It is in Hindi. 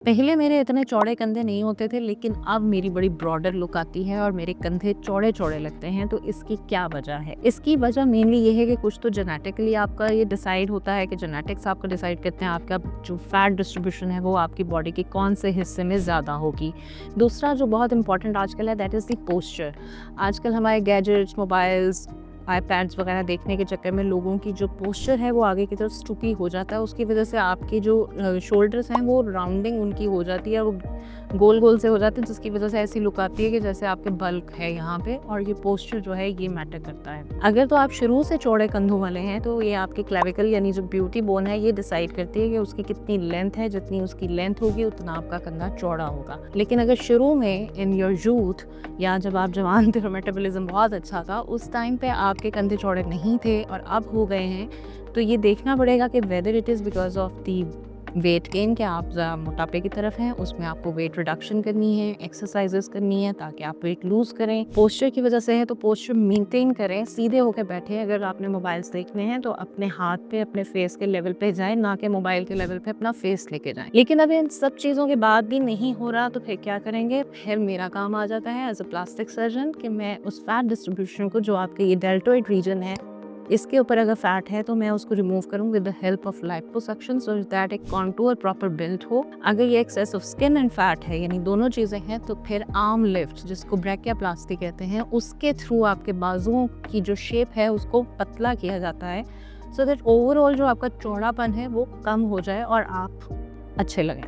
पहले मेरे इतने चौड़े कंधे नहीं होते थे, लेकिन अब मेरी बड़ी ब्रॉडर लुक आती है और मेरे कंधे चौड़े-चौड़े लगते हैं। तो इसकी क्या वजह है? इसकी वजह मेनली ये है कि कुछ तो जेनेटिकली आपका ये डिसाइड होता है कि जेनेटिक्स आपका डिसाइड करते हैं आपका जो फैट डिस्ट्रीब्यूशन है वो आपकी बॉडी के कौन से हिस्से में ज़्यादा होगी। दूसरा जो बहुत इंपॉर्टेंट आजकल है दैट इज़ द पोस्चर। आजकल हमारे गैजेट्स, मोबाइल्स, आईपैड्स वगैरह देखने के चक्कर में लोगों की जो पोस्चर है वो आगे की तरफ स्टूपी हो जाता है। उसकी वजह से आपके जो शोल्डर्स हैं वो राउंडिंग उनकी हो जाती है, वो गोल-गोल से हो जाते हैं, जिसकी वजह से ऐसी लुक आती है कि जैसे आपके बल्क है यहाँ पे। और ये पोस्चर जो है ये मैटर करता है। अगर तो आप शुरू से चौड़े कंधों वाले हैं तो ये आपके क्लेविकल यानी जो ब्यूटी बोन है ये डिसाइड करती है कि उसकी कितनी लेंथ है। जितनी उसकी लेंथ होगी उतना आपका कंधा चौड़ा होगा। लेकिन अगर शुरू में इन योर यूथ या जब आप जवान थे, मेटाबॉलिज्म बहुत अच्छा था, उस टाइम पे आपके कंधे चौड़े नहीं थे और अब हो गए हैं, तो ये देखना पड़ेगा कि whether it is because of the weight gain, कि आप ज़रा मोटापे की तरफ हैं, उसमें आपको वेट रिडक्शन करनी है, एक्सरसाइजेस करनी है ताकि आप वेट लूज़ करें। पोस्चर की वजह से है तो पोस्चर मेंटेन करें, सीधे होकर बैठें। अगर आपने मोबाइल्स देखने हैं तो अपने हाथ पे अपने फेस के लेवल पे जाएं, ना कि मोबाइल के लेवल पे अपना फेस लेके जाएं। लेकिन अब इन सब चीज़ों के बाद भी नहीं हो रहा तो फिर क्या करेंगे? फिर मेरा काम आ जाता है एज अ प्लास्टिक सर्जन कि मैं उस फैट डिस्ट्रीब्यूशन को, जो आपके ये डेल्टोइड रीजन है, इसके ऊपर अगर फैट है तो मैं उसको रिमूव करूँ with the help of liposuction so that एक कॉन्टूर प्रॉपर बिल्ड हो। अगर ये excess of skin and fat है यानी दोनों चीज़ें हैं तो फिर आर्म लिफ्ट, जिसको ब्रैकियोप्लास्टी कहते हैं, उसके थ्रू आपके बाजुओं की जो शेप है उसको पतला किया जाता है सो दैट ओवरऑल जो आपका चौड़ापन है वो कम हो जाए और आप अच्छे लगें।